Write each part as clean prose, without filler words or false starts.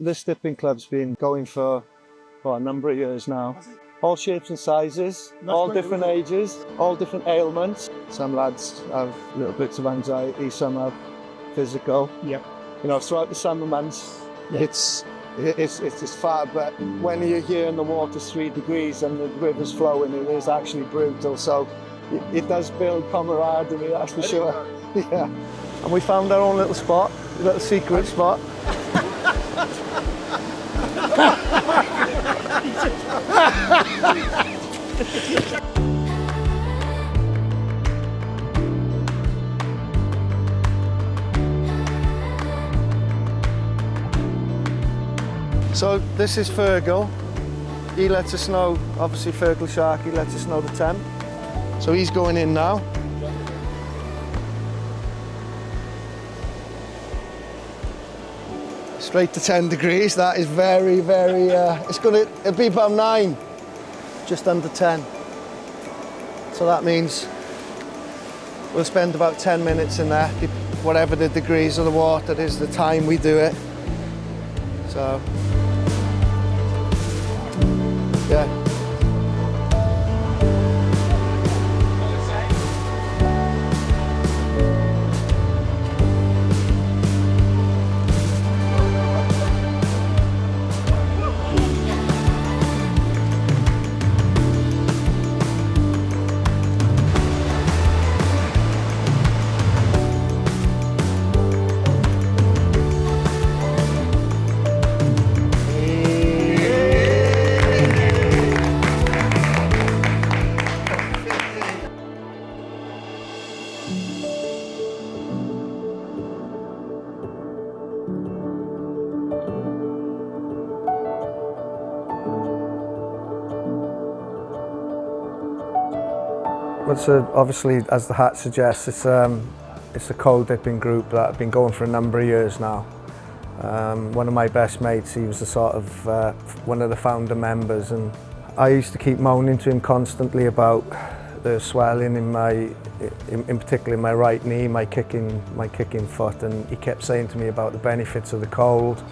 This dipping club's been going for a number of years now. All shapes and sizes, all different ages, all different ailments. Some lads have little bits of anxiety, some have physical. Yep. You know, throughout the summer months, Yep. it's just far, but when you're here and the water's 3 degrees and the river's flowing, it is actually brutal. So it does build camaraderie, that's for sure. Yeah. And we found our own little spot, a little secret spot. So this is Fergal. He lets us know, obviously Fergal Shark, he lets us know the temp. So he's going in now. Straight to 10 degrees, that is very, very, it'll be about 9, just under 10. So that means we'll spend about 10 minutes in there, whatever the degrees of the water is, the time we do it. So, yeah. Well, so obviously, as the hat suggests, it's a cold dipping group that have been going for a number of years now. One of my best mates, he was the sort of one of the founder members, and I used to keep moaning to him constantly about the swelling in particular in my right knee, my kicking foot, and he kept saying to me about the benefits of the cold,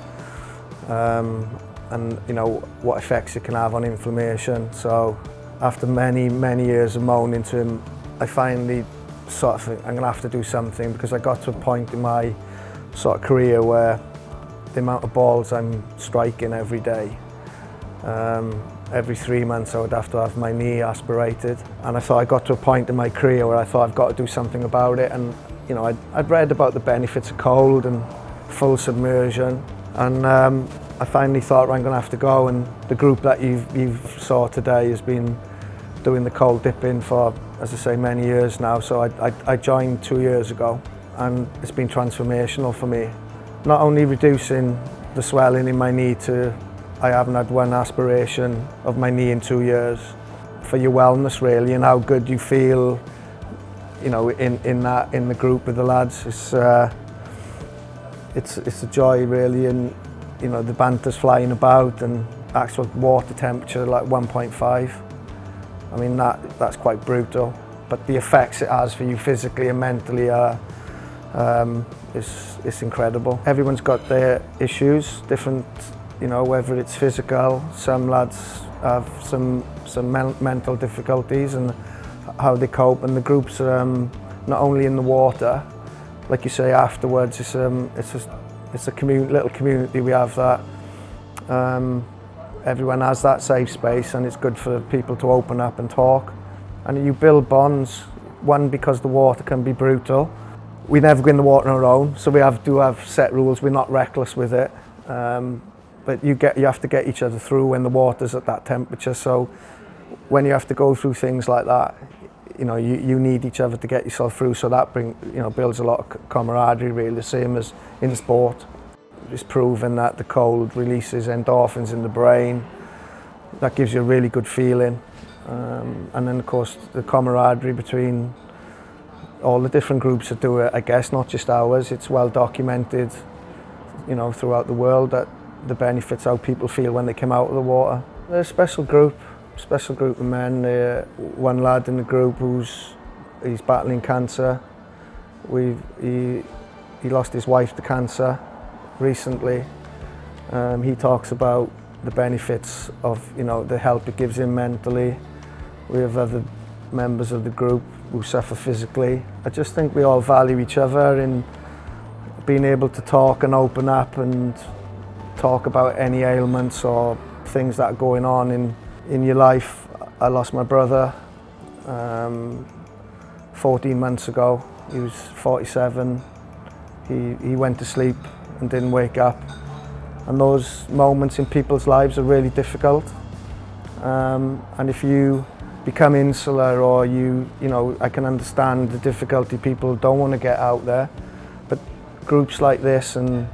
and you know what effects it can have on inflammation. So after many years of moaning to him, I finally sort of think I'm going to have to do something, because I got to a point in my sort of career where the amount of balls I'm striking every day, every 3 months I would have to have my knee aspirated, and I thought I got to a point in my career where I thought I've got to do something about it. And you know, I'd read about the benefits of cold and full submersion, and I finally thought, I'm going to have to go. And the group that you've saw today has been doing the cold dipping for, as I say, many years now. So I joined 2 years ago, and it's been transformational for me. Not only reducing the swelling in my knee to, I haven't had one aspiration of my knee in 2 years, for your wellness really, and how good you feel, you know, in the group with the lads. It's a joy really, and you know, the banter's flying about, and actual water temperature like 1.5. I mean, that's quite brutal, but the effects it has for you physically and mentally are it's incredible. Everyone's got their issues, different, you know, whether it's physical. Some lads have some mental difficulties and how they cope, and the groups are not only in the water, like you say, afterwards. It's a little community we have that. Everyone has that safe space, and it's good for people to open up and talk. And you build bonds, one, because the water can be brutal. We never go in the water on our own, so we do have set rules. We're not reckless with it. But you have to get each other through when the water's at that temperature. So when you have to go through things like that, you know, you need each other to get yourself through. So that builds a lot of camaraderie, really, the same as in sport. It's proven that the cold releases endorphins in the brain. That gives you a really good feeling. And then, of course, the camaraderie between all the different groups that do it, I guess, not just ours. It's well documented, you know, throughout the world, that the benefits, how people feel when they come out of the water. They're a special group of men. One lad in the group he's battling cancer. He lost his wife to cancer recently, He talks about the benefits of, you know, the help it gives him mentally. We have other members of the group who suffer physically. I just think we all value each other in being able to talk and open up and talk about any ailments or things that are going on in your life. I lost my brother 14 months ago. He was 47. He went to sleep and didn't wake up. And those moments in people's lives are really difficult. And if you become insular or you know, I can understand the difficulty. People don't want to get out there. But groups like this and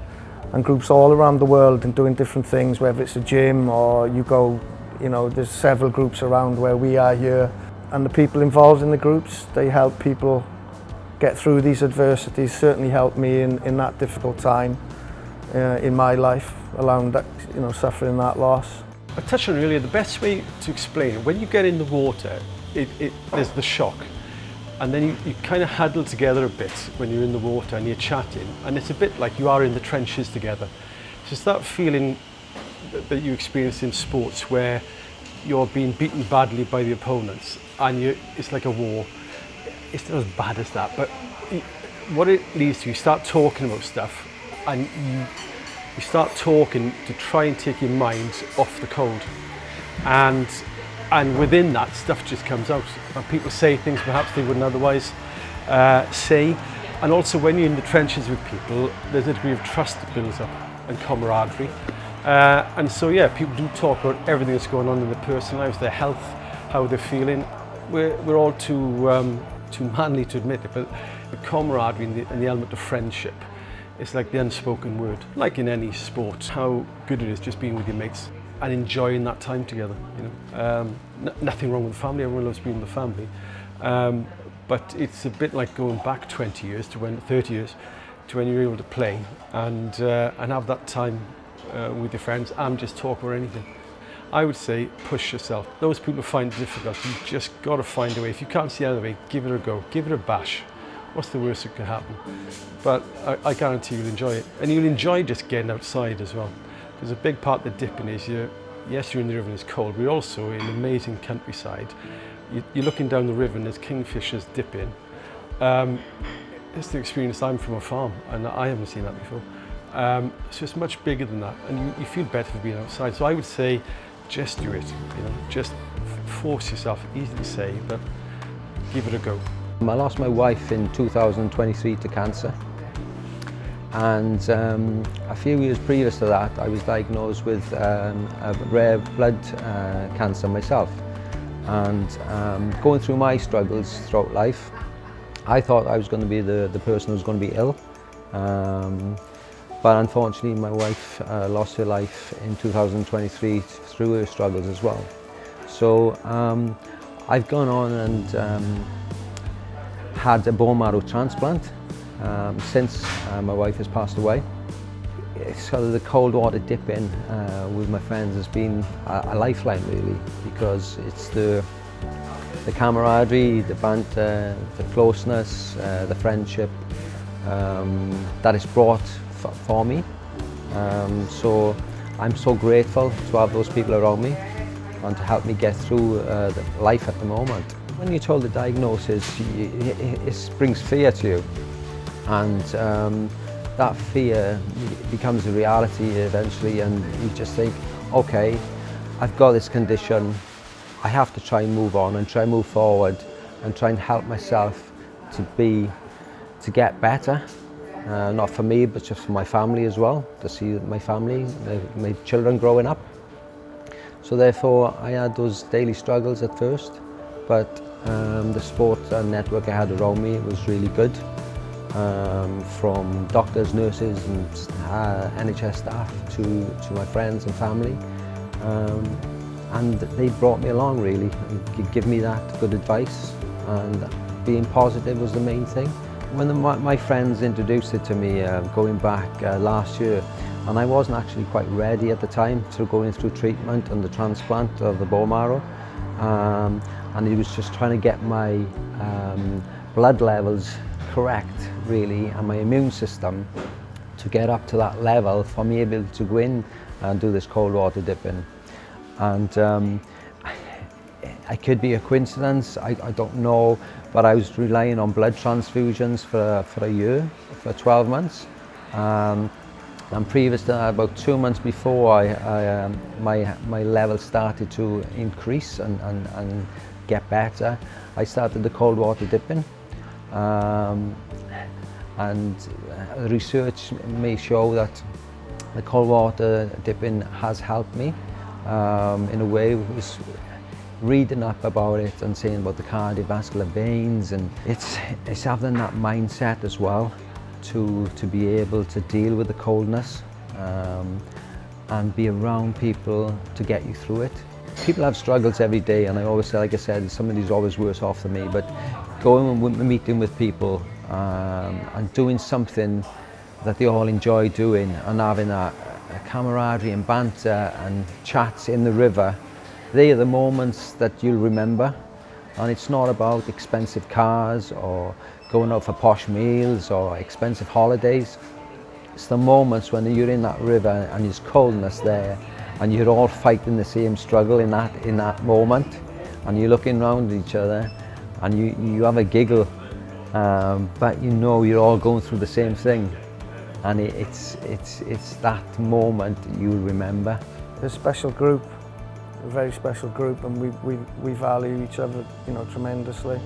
groups all around the world and doing different things, whether it's a gym or you go, you know, there's several groups around where we are here. And the people involved in the groups, they help people get through these adversities, certainly helped me in that difficult time in my life, allowing that, you know, suffering that loss. I touched on earlier, the best way to explain it, when you get in the water, there's the shock. And then you kind of huddle together a bit when you're in the water and you're chatting. And it's a bit like you are in the trenches together. It's just that feeling that you experience in sports where you're being beaten badly by the opponents and it's like a war. It's not as bad as that, but what it leads to, you start talking about stuff and you start talking to try and take your mind off the cold. And within that, stuff just comes out. And people say things perhaps they wouldn't otherwise say. And also when you're in the trenches with people, there's a degree of trust that builds up and camaraderie. And so yeah, people do talk about everything that's going on in their personal lives, their health, how they're feeling. We're all too manly to admit it, but the camaraderie and the element of friendship, it's like the unspoken word. Like in any sport, how good it is just being with your mates and enjoying that time together. You know, nothing wrong with the family. Everyone loves being with the family, but it's a bit like going back 20 years to 30 years to when you're able to play and have that time with your friends and just talk about anything. I would say push yourself. Those people find it difficult. You just got to find a way. If you can't see another way, give it a go. Give it a bash. What's the worst that could happen? But I guarantee you'll enjoy it. And you'll enjoy just getting outside as well. Because a big part of the dipping is yes, you're in the river and it's cold, but you're also in amazing countryside. You're looking down the river and there's kingfishers dipping. It's the experience. I'm from a farm and I haven't seen that before. So it's much bigger than that, and you feel better for being outside. So I would say just do it, you know, just force yourself. Easy to say, but give it a go. I lost my wife in 2023 to cancer, and a few years previous to that I was diagnosed with a rare blood cancer myself, and going through my struggles throughout life, I thought I was going to be the person who was going to be ill. But unfortunately my wife lost her life in 2023 through her struggles as well. So I've gone on and had a bone marrow transplant since my wife has passed away. Sort of the cold water dip in with my friends has been a lifeline really, because it's the camaraderie, the banter, the closeness, the friendship that it's brought for me. So I'm so grateful to have those people around me and to help me get through life at the moment. When you're told the diagnosis, it brings fear to you, and that fear becomes a reality eventually, and you just think, okay, I've got this condition, I have to try and move on and try and move forward and try and help myself to get better. Not for me, but just for my family as well, to see my family, my children growing up. So therefore, I had those daily struggles at first, but the support network I had around me was really good, from doctors, nurses, and NHS staff to my friends and family. And they brought me along really, and give me that good advice, and being positive was the main thing. When my friends introduced it to me going back last year, and I wasn't actually quite ready at the time through going through treatment and the transplant of the bone marrow, and he was just trying to get my blood levels correct really, and my immune system to get up to that level for me able to go in and do this cold water dipping. And it could be a coincidence, I don't know, but I was relying on blood transfusions for a year, for 12 months. And previous to that, about 2 months before, my level started to increase and get better. I started the cold water dipping. And research may show that the cold water dipping has helped me in a way. Was reading up about it and saying about the cardiovascular veins, and it's having that mindset as well to be able to deal with the coldness and be around people to get you through it. People have struggles every day, and I always say, like I said, somebody's always worse off than me, but going and meeting with people and doing something that they all enjoy doing and having a camaraderie and banter and chats in the river, they are the moments that you'll remember. And it's not about expensive cars or going out for posh meals or expensive holidays. It's the moments when you're in that river and there's coldness there and you're all fighting the same struggle in that moment, and you're looking around at each other and you have a giggle, but you know you're all going through the same thing, and it's that moment you'll remember. It's a special group, a very special group, and we value each other, you know, tremendously.